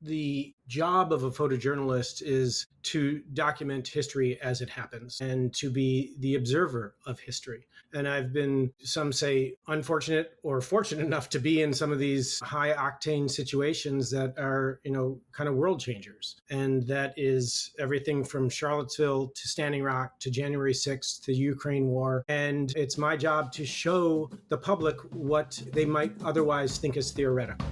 The job of a photojournalist is to document history as it happens and to be the observer of history. And I've been, some say, unfortunate or fortunate enough to be in some of these high octane situations that are, kind of world changers. And that is everything from Charlottesville to Standing Rock to January 6th to Ukraine war. And it's my job to show the public what they might otherwise think is theoretical.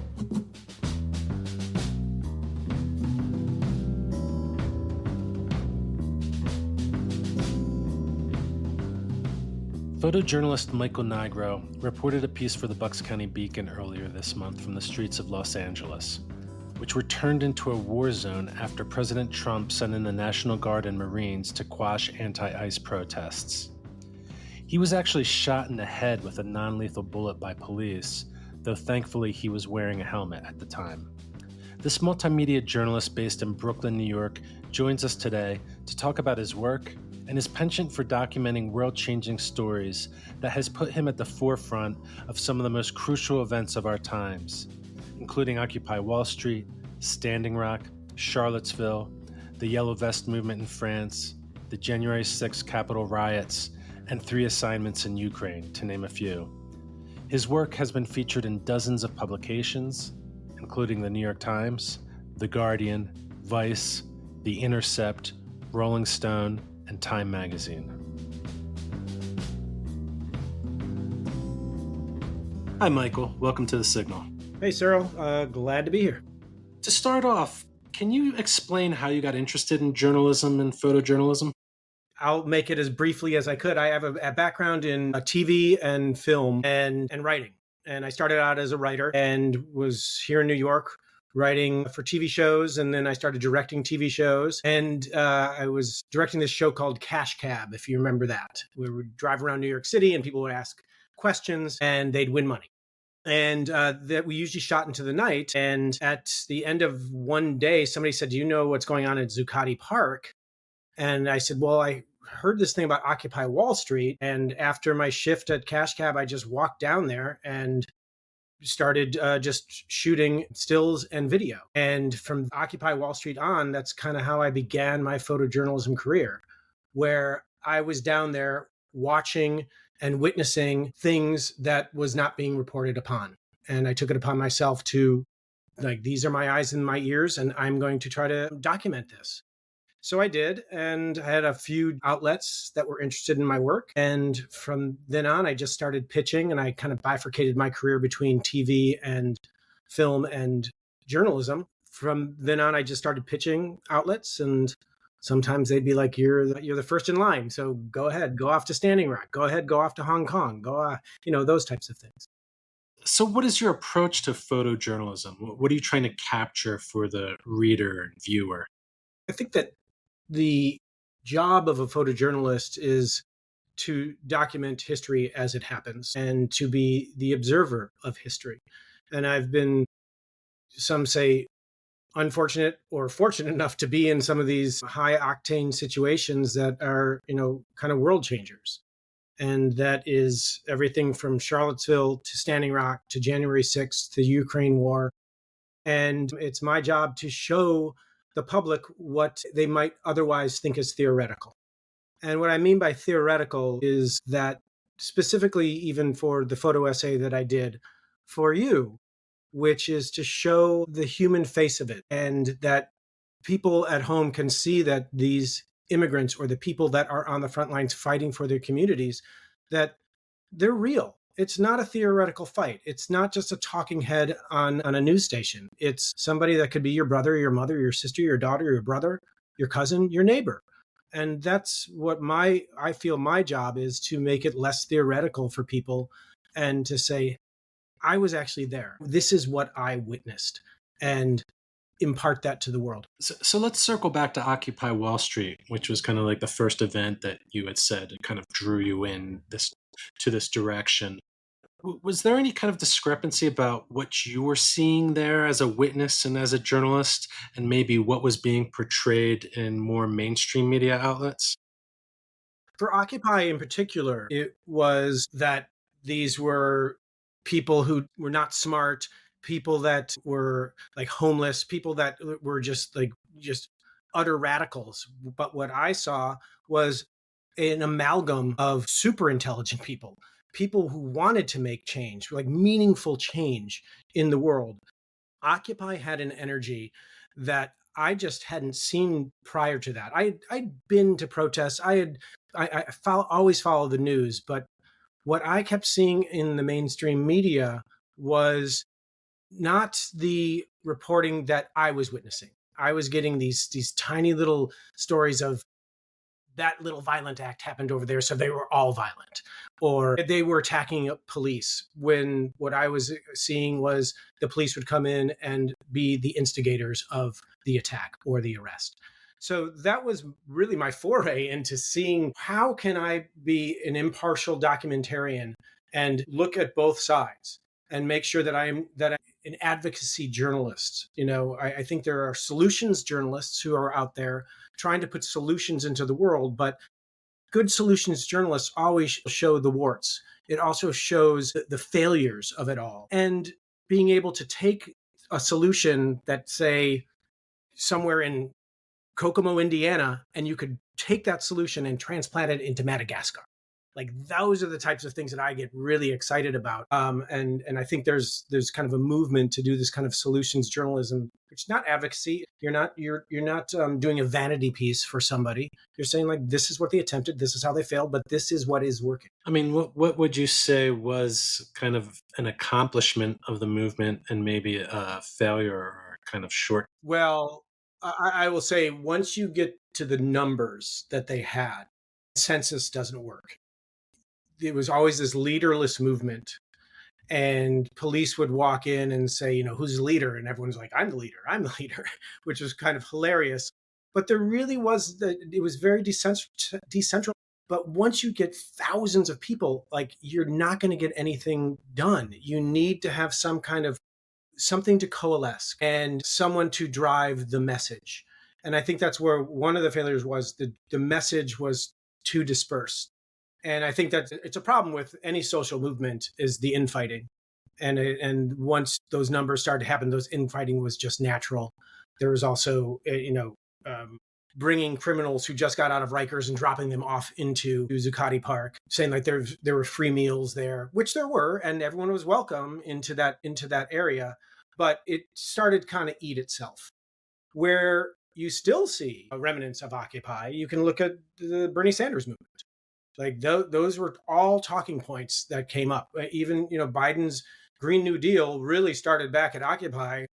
Photojournalist Michael Nigro reported a piece for the Bucks County Beacon earlier this month from the streets of Los Angeles, which were turned into a war zone after President Trump sent in the National Guard and Marines to quash anti-ICE protests. He was actually shot in the head with a non-lethal bullet by police, though thankfully he was wearing a helmet at the time. This multimedia journalist based in Brooklyn, New York, joins us today to talk about his work and his penchant for documenting world-changing stories that has put him at the forefront of some of the most crucial events of our times, including Occupy Wall Street, Standing Rock, Charlottesville, the Yellow Vest movement in France, the January 6th Capitol Riots, and 3 assignments in Ukraine, to name a few. His work has been featured in dozens of publications, including the New York Times, The Guardian, Vice, The Intercept, Rolling Stone, and Time magazine. Hi, Michael. Welcome to The Signal. Hey, Cyril. Glad to be here. To start off, can you explain how you got interested in journalism and photojournalism? I'll make it as briefly as I could. I have a background in TV and film and writing. And I started out as a writer and was here in New York writing for TV shows. And then I started directing TV shows. And I was directing this show called Cash Cab, if you remember that. We would drive around New York City and people would ask questions and they'd win money. And that we usually shot into the night. And at the end of one day, somebody said, "Do you know what's going on at Zuccotti Park?" And I said, "Well, I heard this thing about Occupy Wall Street." And after my shift at Cash Cab, I just walked down there and started just shooting stills and video. And from Occupy Wall Street on, that's kind of how I began my photojournalism career, where I was down there watching and witnessing things that was not being reported upon. And I took it upon myself to, these are my eyes and my ears, and I'm going to try to document this. So I did, and I had a few outlets that were interested in my work. And from then on, I just started pitching, and I kind of bifurcated my career between TV and film and journalism. From then on, I just started pitching outlets, and sometimes they'd be like, you're the first in line. So go ahead, go off to Standing Rock. Go ahead, go off to Hong Kong. Those types of things. So what is your approach to photojournalism? What are you trying to capture for the reader and viewer? I think that the job of a photojournalist is to document history as it happens and to be the observer of history. And I've been, some say, unfortunate or fortunate enough to be in some of these high octane situations that are, kind of world changers. And that is everything from Charlottesville to Standing Rock to January 6th to Ukraine war. And it's my job to show the public what they might otherwise think is theoretical. And what I mean by theoretical is that specifically even for the photo essay that I did for you, which is to show the human face of it, and that people at home can see that these immigrants or the people that are on the front lines fighting for their communities, that they're real. It's not a theoretical fight. It's not just a talking head on a news station. It's somebody that could be your brother, your mother, your sister, your daughter, your brother, your cousin, your neighbor. And that's what I feel my job is, to make it less theoretical for people and to say, I was actually there. This is what I witnessed, and impart that to the world. So let's circle back to Occupy Wall Street, which was kind of like the first event that you had said it kind of drew you in to this direction. Was there any kind of discrepancy about what you were seeing there as a witness and as a journalist, and maybe what was being portrayed in more mainstream media outlets? For Occupy in particular, it was that these were people who were not smart people that were like homeless, people that were just utter radicals. But what I saw was an amalgam of super intelligent people, people who wanted to make change, like meaningful change in the world. Occupy had an energy that I just hadn't seen prior to that. I'd been to protests. Always follow the news, but what I kept seeing in the mainstream media was not the reporting that I was witnessing. I was getting these tiny little stories of that little violent act happened over there, so they were all violent, or they were attacking police, when what I was seeing was the police would come in and be the instigators of the attack or the arrest. So that was really my foray into seeing how can I be an impartial documentarian and look at both sides and make sure that I'm an advocacy journalist. I think there are solutions journalists who are out there trying to put solutions into the world, but good solutions journalists always show the warts. It also shows the failures of it all. And being able to take a solution that, say, somewhere in Kokomo, Indiana, and you could take that solution and transplant it into Madagascar. Like, those are the types of things that I get really excited about. And I think there's kind of a movement to do this kind of solutions journalism. It's not advocacy. You're not doing a vanity piece for somebody. You're saying, like, this is what they attempted, this is how they failed, but this is what is working. I mean, what would you say was kind of an accomplishment of the movement and maybe a failure or kind of short? Well, I will say, once you get to the numbers that they had, census doesn't work. It was always this leaderless movement, and police would walk in and say, who's the leader? And everyone's like, I'm the leader, which was kind of hilarious. But there really was it was very decentral. But once you get thousands of people, like, you're not going to get anything done. You need to have some kind of something to coalesce and someone to drive the message. And I think that's where one of the failures was. The message was too dispersed. And I think that it's a problem with any social movement, is the infighting. And once those numbers started to happen, those infighting was just natural. There was also, bringing criminals who just got out of Rikers and dropping them off into Zuccotti Park, saying like there were free meals there, which there were, and everyone was welcome into that area. But it started kind of eat itself. Where you still see remnants of Occupy, you can look at the Bernie Sanders movement. Like, those were all talking points that came up. Even, Biden's Green New Deal really started back at Occupy,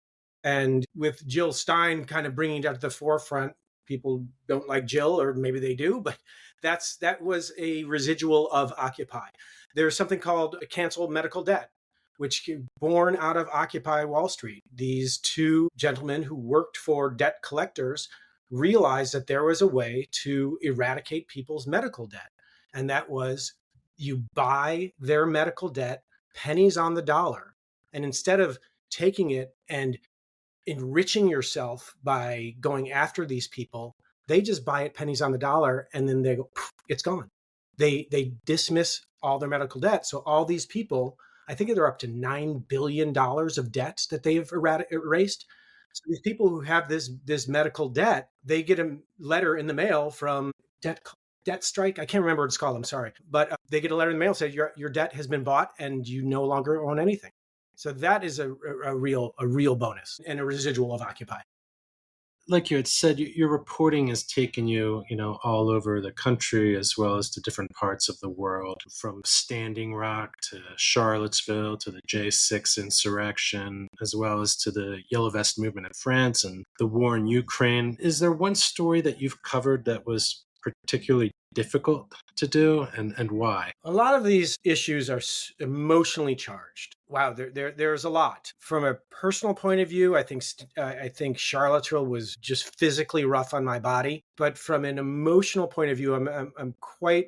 and with Jill Stein kind of bringing that to the forefront. People don't like Jill, or maybe they do, but that was a residual of Occupy. There's something called canceled medical debt, which came born out of Occupy Wall Street. These two gentlemen who worked for debt collectors realized that there was a way to eradicate people's medical debt. And that was, you buy their medical debt pennies on the dollar. And instead of taking it and enriching yourself by going after these people, they just buy it pennies on the dollar, and then they go, it's gone. They dismiss all their medical debt. So all these people, I think they're up to $9 billion of debt that they've erased. So these people who have this medical debt, they get a letter in the mail from debt strike. I can't remember what it's called. I'm sorry. But they get a letter in the mail that says your debt has been bought and you no longer own anything. So that is a real bonus and a residual of Occupy. Like you had said, your reporting has taken you, all over the country as well as to different parts of the world, from Standing Rock to Charlottesville to the J6 insurrection, as well as to the Yellow Vest movement in France and the war in Ukraine. Is there one story that you've covered that was particularly difficult to do, and why? A lot of these issues are emotionally charged. Wow, there's a lot. From a personal point of view, I think Charlottesville was just physically rough on my body. But from an emotional point of view, I'm quite,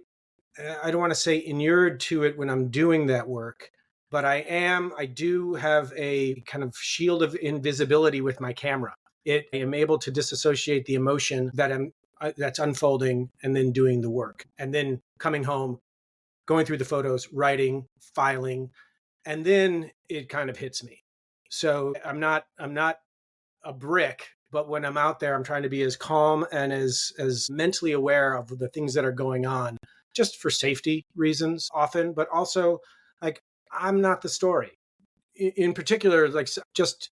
I don't want to say inured to it when I'm doing that work, but I do have a kind of shield of invisibility with my camera. I am able to disassociate the emotion that's unfolding, and then doing the work, and then coming home, going through the photos, writing, filing, and then it kind of hits me. So I'm not a brick, but when I'm out there, I'm trying to be as calm and as mentally aware of the things that are going on, just for safety reasons often, but also like I'm not the story. In particular, like just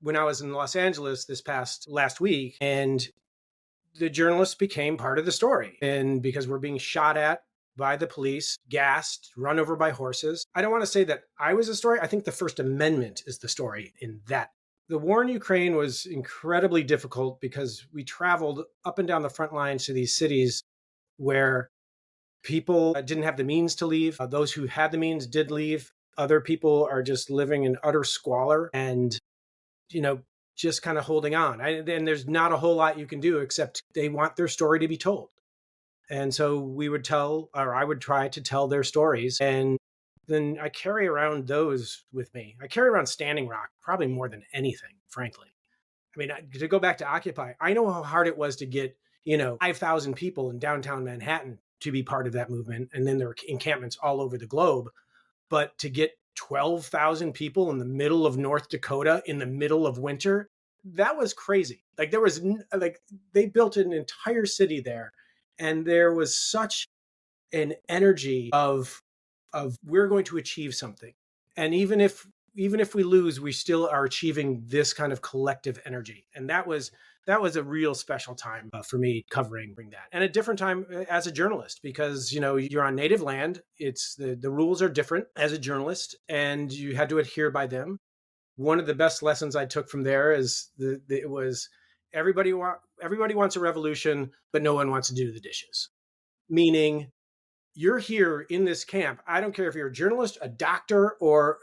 when I was in Los Angeles this past last week, and the journalists became part of the story. And because we're being shot at by the police, gassed, run over by horses. I don't want to say that I was a story. I think the First Amendment is the story in that. The war in Ukraine was incredibly difficult because we traveled up and down the front lines to these cities where people didn't have the means to leave. Those who had the means did leave. Other people are just living in utter squalor and, you know, just kind of holding on. And there's not a whole lot you can do except they want their story to be told. And so we would tell, or I would try to tell their stories. And then I carry around those with me. I carry around Standing Rock probably more than anything, frankly. I mean, to go back to Occupy, I know how hard it was to get, 5,000 people in downtown Manhattan to be part of that movement. And then there were encampments all over the globe. But to get 12,000 people in the middle of North Dakota in the middle of winter, that was crazy. Like they built an entire city there, and there was such an energy of we're going to achieve something. And even if we lose, we still are achieving this kind of collective energy. And that was a real special time for me covering that, and a different time as a journalist because you're on native land. It's the rules are different as a journalist, and you had to adhere by them. One of the best lessons I took from there is it was everybody wants a revolution, but no one wants to do the dishes. Meaning, you're here in this camp. I don't care if you're a journalist, a doctor, or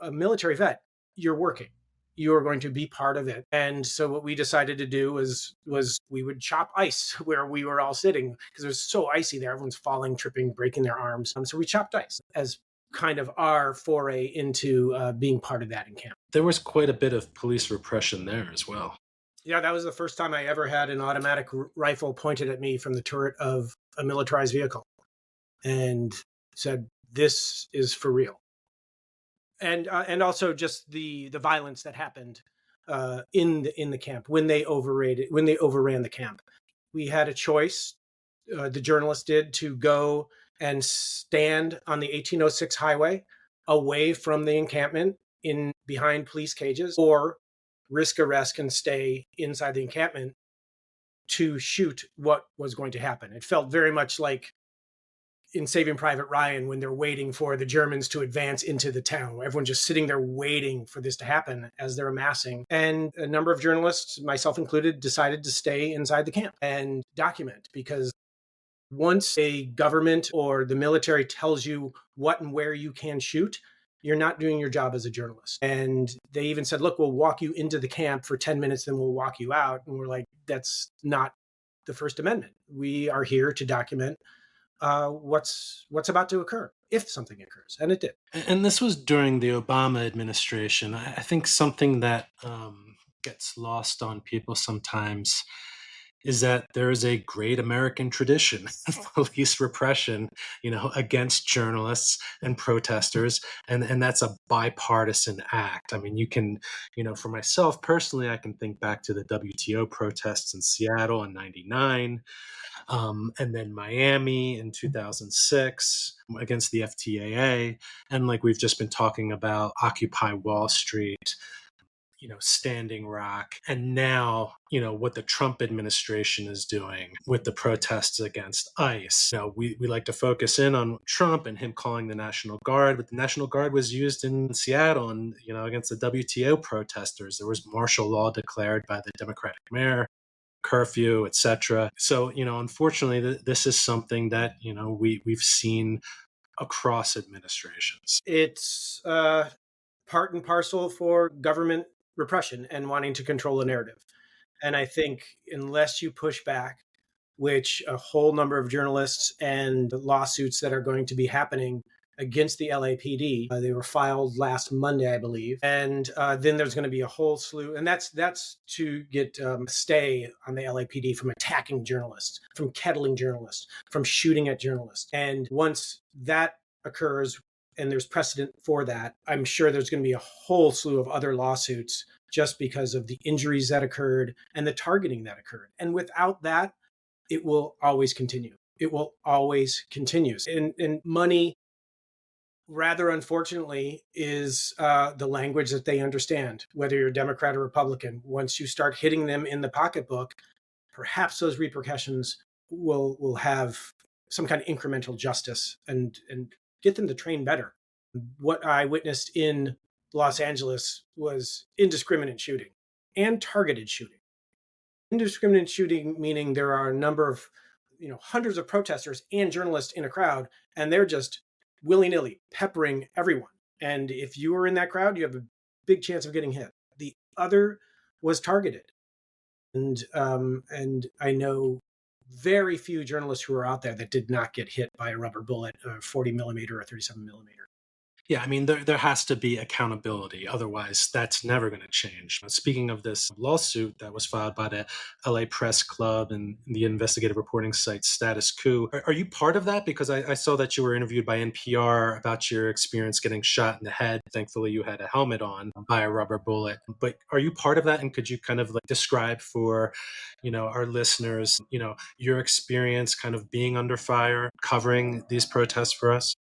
a military vet. You're working. You are going to be part of it. And so what we decided to do was we would chop ice where we were all sitting because it was so icy there. Everyone's falling, tripping, breaking their arms. So we chopped ice as kind of our foray into being part of that in camp. There was quite a bit of police repression there as well. Yeah, that was the first time I ever had an automatic rifle pointed at me from the turret of a militarized vehicle, and said, "This is for real." And also just the violence that happened in the camp when they overran the camp. We had a choice. The journalists did to go and stand on the 1806 highway away from the encampment in behind police cages, or risk arrest and stay inside the encampment to shoot what was going to happen. It felt very much like in Saving Private Ryan when they're waiting for the Germans to advance into the town. Everyone's just sitting there waiting for this to happen as they're amassing. And a number of journalists, myself included, decided to stay inside the camp and document, because once a government or the military tells you what and where you can shoot, you're not doing your job as a journalist. And they even said, look, we'll walk you into the camp for 10 minutes, then we'll walk you out. And we're like, that's not the First Amendment. We are here to document what's about to occur if something occurs. And it did. And this was during the Obama administration. I think something that gets lost on people sometimes is that there is a great American tradition of police repression, against journalists and protesters. And that's a bipartisan act. I mean, you can, for myself personally, I can think back to the WTO protests in Seattle in 99. And then Miami in 2006 against the FTAA. And like we've just been talking about, Occupy Wall Street, Standing Rock. And now, what the Trump administration is doing with the protests against ICE. We like to focus in on Trump and him calling the National Guard, but the National Guard was used in Seattle and, against the WTO protesters. There was martial law declared by the Democratic mayor, curfew, etc. So, unfortunately, this is something that, we've seen across administrations. It's part and parcel for government repression and wanting to control a narrative. And I think unless you push back, which a whole number of journalists and lawsuits that are going to be happening against the LAPD, they were filed last Monday, I believe. And then there's going to be a whole slew. And that's to get stay on the LAPD from attacking journalists, from kettling journalists, from shooting at journalists. And once that occurs, and there's precedent for that, I'm sure there's going to be a whole slew of other lawsuits just because of the injuries that occurred and the targeting that occurred. And without that, it will always continue. It will always continue. And money, rather unfortunately, is the language that they understand, whether you're Democrat or Republican. Once you start hitting them in the pocketbook, perhaps those repercussions will have some kind of incremental justice and get them to train better. What I witnessed in Los Angeles was indiscriminate shooting and targeted shooting. Indiscriminate shooting meaning there are a number of, hundreds of protesters and journalists in a crowd, and they're just willy-nilly peppering everyone. And if you were in that crowd, you have a big chance of getting hit. The other was targeted. And I know very few journalists who are out there that did not get hit by a rubber bullet, a 40 millimeter or 37 millimeter. Yeah, I mean, there has to be accountability. Otherwise, that's never going to change. Speaking of this lawsuit that was filed by the LA Press Club and the investigative reporting site Status Coup, are you part of that? Because I saw that you were interviewed by NPR about your experience getting shot in the head. Thankfully, you had a helmet on by a rubber bullet. But are you part of that? And could you kind of describe for, our listeners, your experience kind of being under fire, covering these protests for us?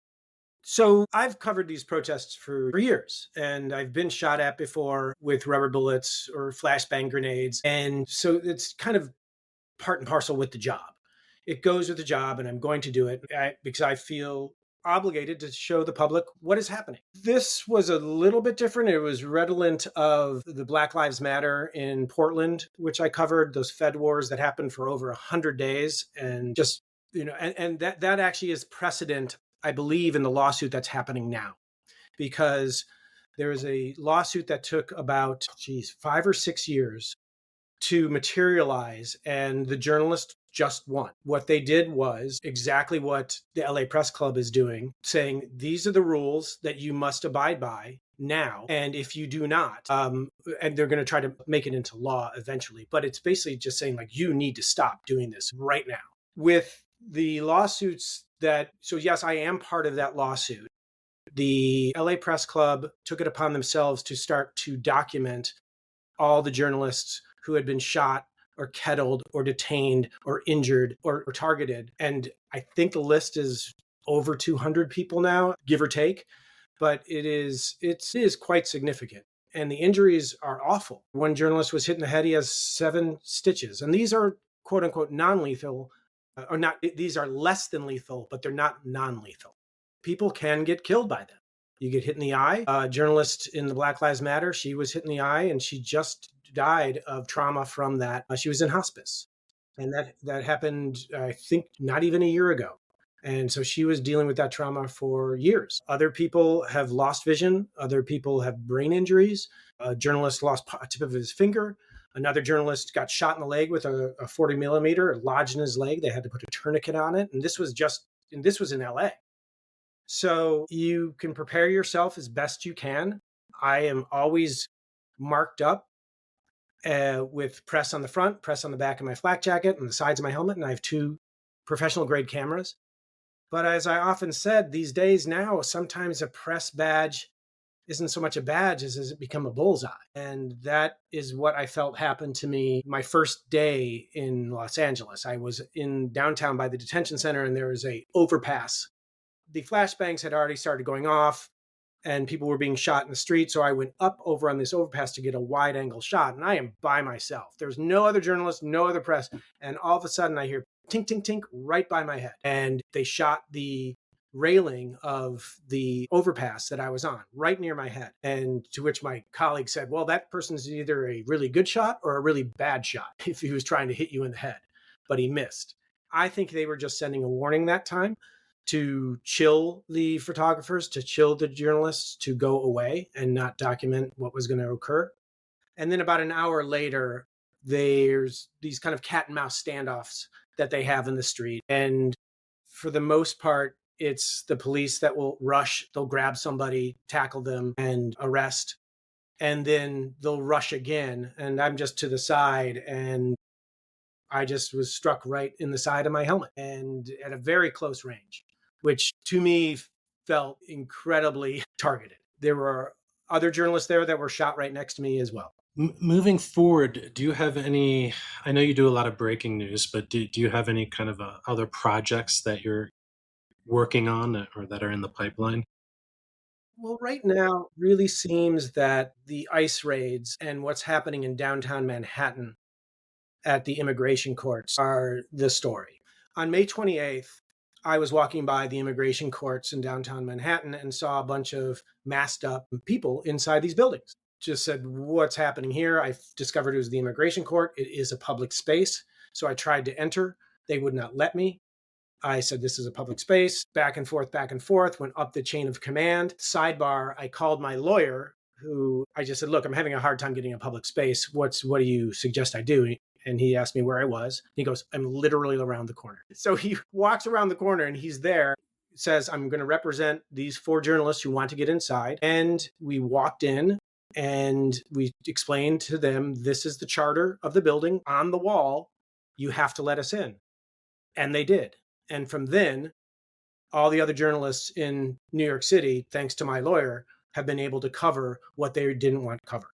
So I've covered these protests for years, and I've been shot at before with rubber bullets or flashbang grenades. And so it's kind of part and parcel with the job. It goes with the job, and I'm going to do it because I feel obligated to show the public what is happening. This was a little bit different. It was redolent of the Black Lives Matter in Portland, which I covered, those Fed wars that happened for over 100 days. And just, and that actually is precedent, I believe, in the lawsuit that's happening now, because there is a lawsuit that took about 5 or 6 years to materialize, and the journalist just won. What they did was exactly what the LA Press Club is doing, saying these are the rules that you must abide by now, and if you do not, and they're going to try to make it into law eventually, but it's basically just saying you need to stop doing this right now. With the lawsuits so yes, I am part of that lawsuit. The LA Press Club took it upon themselves to start to document all the journalists who had been shot or kettled or detained or injured or targeted. And I think the list is over 200 people now, give or take, but it is quite significant. And the injuries are awful. One journalist was hit in the head. He has 7 stitches. And these are quote unquote non-lethal, or not, these are less than lethal, but they're not non-lethal. People can get killed by them. You get hit in the eye. A journalist in the Black Lives Matter, she was hit in the eye, and she just died of trauma from that. She was in hospice. And that happened, I think, not even a year ago. And so she was dealing with that trauma for years. Other people have lost vision. Other people have brain injuries. A journalist lost a tip of his finger. Another journalist got shot in the leg with a 40 millimeter lodged in his leg. They had to put a tourniquet on it. And this was in LA. So you can prepare yourself as best you can. I am always marked up with press on the front, press on the back of my flak jacket, and the sides of my helmet. And I have 2 professional grade cameras. But as I often said, these days now, sometimes a press badge isn't so much a badge as it become a bullseye. And that is what I felt happened to me my first day in Los Angeles. I was in downtown by the detention center, and there was a overpass. The flashbangs had already started going off, and people were being shot in the street. So I went up over on this overpass to get a wide angle shot, and I am by myself. There's no other journalists, no other press. And all of a sudden I hear tink, tink, tink right by my head. And they shot the railing of the overpass that I was on right near my head. And to which my colleague said, well, that person's either a really good shot or a really bad shot if he was trying to hit you in the head, but he missed. I think they were just sending a warning that time to chill the photographers, to chill the journalists, to go away and not document what was going to occur. And then about an hour later, there's these kind of cat and mouse standoffs that they have in the street. And for the most part, it's the police that will rush. They'll grab somebody, tackle them, and arrest. And then they'll rush again. And I'm just to the side, and I just was struck right in the side of my helmet and at a very close range, which to me felt incredibly targeted. There were other journalists there that were shot right next to me as well. Moving forward, do you have any? I know you do a lot of breaking news, but do you have any kind of other projects that you're working on or that are in the pipeline? Well, right now, really seems that the ICE raids and what's happening in downtown Manhattan at the immigration courts are the story. On May 28th, I was walking by the immigration courts in downtown Manhattan and saw a bunch of masked up people inside these buildings. Just said, what's happening here? I discovered it was the immigration court. It is a public space. So I tried to enter. They would not let me. I said, this is a public space, back and forth, went up the chain of command. Sidebar, I called my lawyer, who I just said, look, I'm having a hard time getting a public space. What do you suggest I do? And he asked me where I was. He goes, I'm literally around the corner. So he walks around the corner and he's there, says, I'm going to represent these 4 journalists who want to get inside. And we walked in and we explained to them, this is the charter of the building on the wall. You have to let us in. And they did. And from then, all the other journalists in New York City, thanks to my lawyer, have been able to cover what they didn't want covered.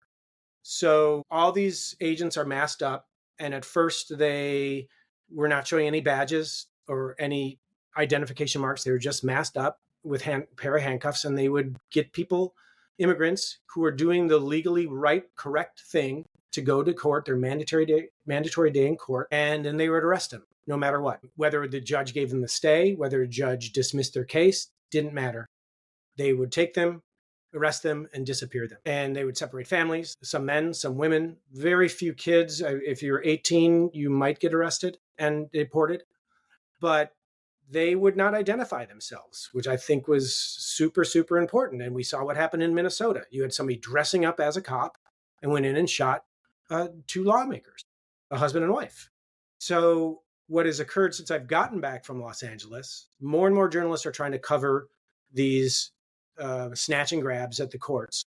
So all these agents are masked up. And at first, they were not showing any badges or any identification marks. They were just masked up with a pair of handcuffs. And they would get people, immigrants, who are doing the legally right, correct thing to go to court, their mandatory day in court. And then they would arrest them, no matter what. Whether the judge gave them the stay, whether a judge dismissed their case, didn't matter. They would take them, arrest them, and disappear them. And they would separate families, some men, some women, very few kids. If you're 18, you might get arrested and deported. But they would not identify themselves, which I think was super, super important. And we saw what happened in Minnesota. You had somebody dressing up as a cop and went in and shot 2 lawmakers, a husband and wife. So what has occurred since I've gotten back from Los Angeles, more and more journalists are trying to cover these snatch and grabs at the courts.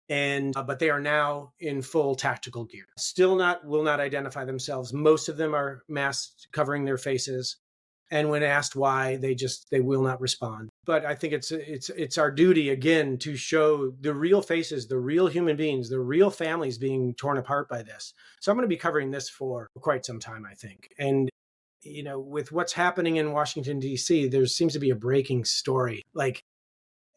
And but they are now in full tactical gear. Will not identify themselves. Most of them are masked, covering their faces. And when asked why, they will not respond. But I think it's our duty again to show the real faces, the real human beings, the real families being torn apart by this. So I'm going to be covering this for quite some time, I think. And with what's happening in Washington, D.C., there seems to be a breaking story like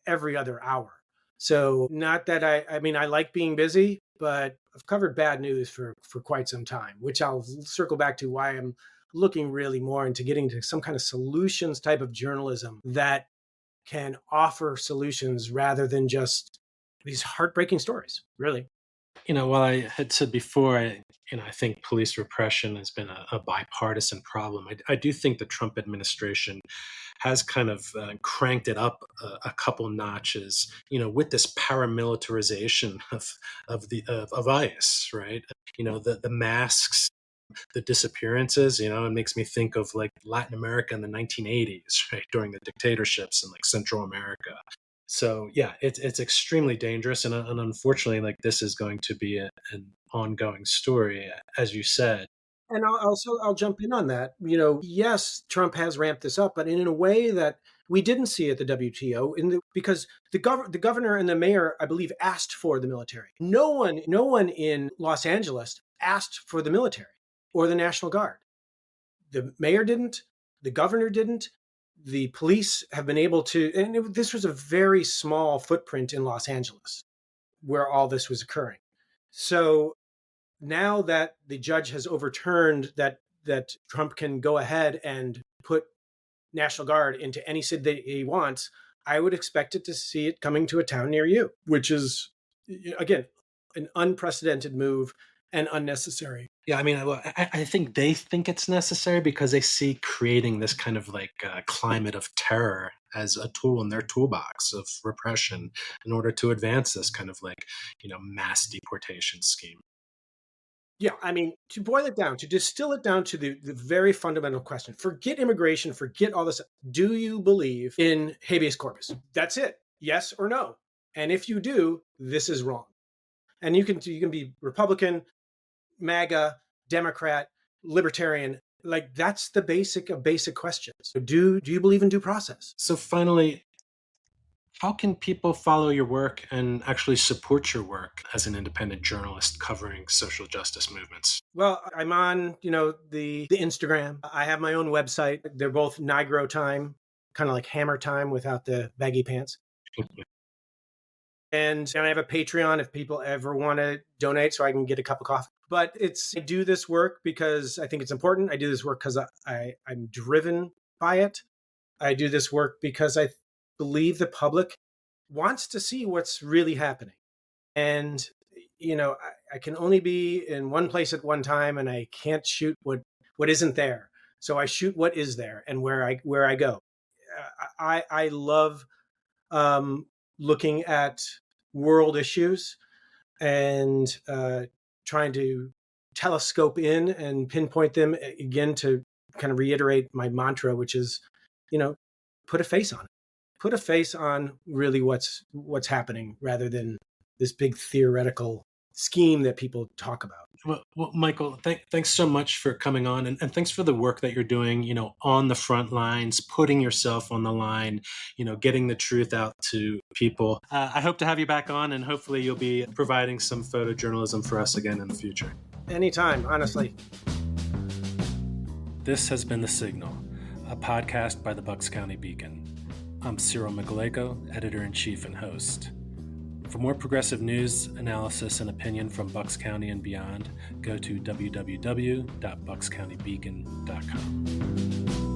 every other hour. So not that I mean, I like being busy, but I've covered bad news for quite some time, which I'll circle back to why I'm looking really more into getting to some kind of solutions type of journalism that can offer solutions rather than just these heartbreaking stories, really. While I had said before, I think police repression has been a bipartisan problem. I do think the Trump administration has kind of cranked it up a couple notches, with this paramilitarization of ICE, right? The masks, the disappearances, it makes me think of like Latin America in the 1980s, right, during the dictatorships in like Central America. So yeah, it's extremely dangerous, and unfortunately, like this is going to be an ongoing story, as you said. And I'll jump in on that. Yes, Trump has ramped this up, but in a way that we didn't see at the WTO, because the governor and the mayor, I believe, asked for the military. No one in Los Angeles asked for the military or the National Guard. The mayor didn't. The governor didn't. The police have been able to, and this was a very small footprint in Los Angeles where all this was occurring. So now that the judge has overturned that Trump can go ahead and put National Guard into any city that he wants, I would expect to see it coming to a town near you, which is, again, an unprecedented move and unnecessary. Yeah, I mean, I think they think it's necessary because they see creating this kind of like climate of terror as a tool in their toolbox of repression in order to advance this kind of like, mass deportation scheme. Yeah, I mean, to boil it down, to distill it down to the very fundamental question, forget immigration, forget all this. Do you believe in habeas corpus? That's it. Yes or no. And if you do, this is wrong. And you can be Republican, MAGA, Democrat, Libertarian. Like that's the basic of basic questions. Do you believe in due process? So finally, How can people follow your work and actually support your work as an independent journalist covering social justice movements? Well, I'm on, the Instagram. I have my own website. They're both Nigro Time, kind of like Hammer Time without the baggy pants. And I have a Patreon if people ever want to donate so I can get a cup of coffee. But I do this work because I think it's important. I do this work because I'm driven by it. I do this work because I believe the public wants to see what's really happening. And, I can only be in one place at one time, and I can't shoot what isn't there. So I shoot what is there and where I go. I love looking at world issues and trying to telescope in and pinpoint them again to kind of reiterate my mantra, which is, put a face on it. Put a face on really what's happening rather than this big theoretical scheme that people talk about. Well, Michael, thanks so much for coming on, and thanks for the work that you're doing, on the front lines, putting yourself on the line, getting the truth out to people. I hope to have you back on, and hopefully you'll be providing some photojournalism for us again in the future. Anytime, honestly. This has been The Signal, a podcast by the Bucks County Beacon. I'm Cyril Migaleko, editor-in-chief and host. For more progressive news, analysis, and opinion from Bucks County and beyond, go to www.buckscountybeacon.com.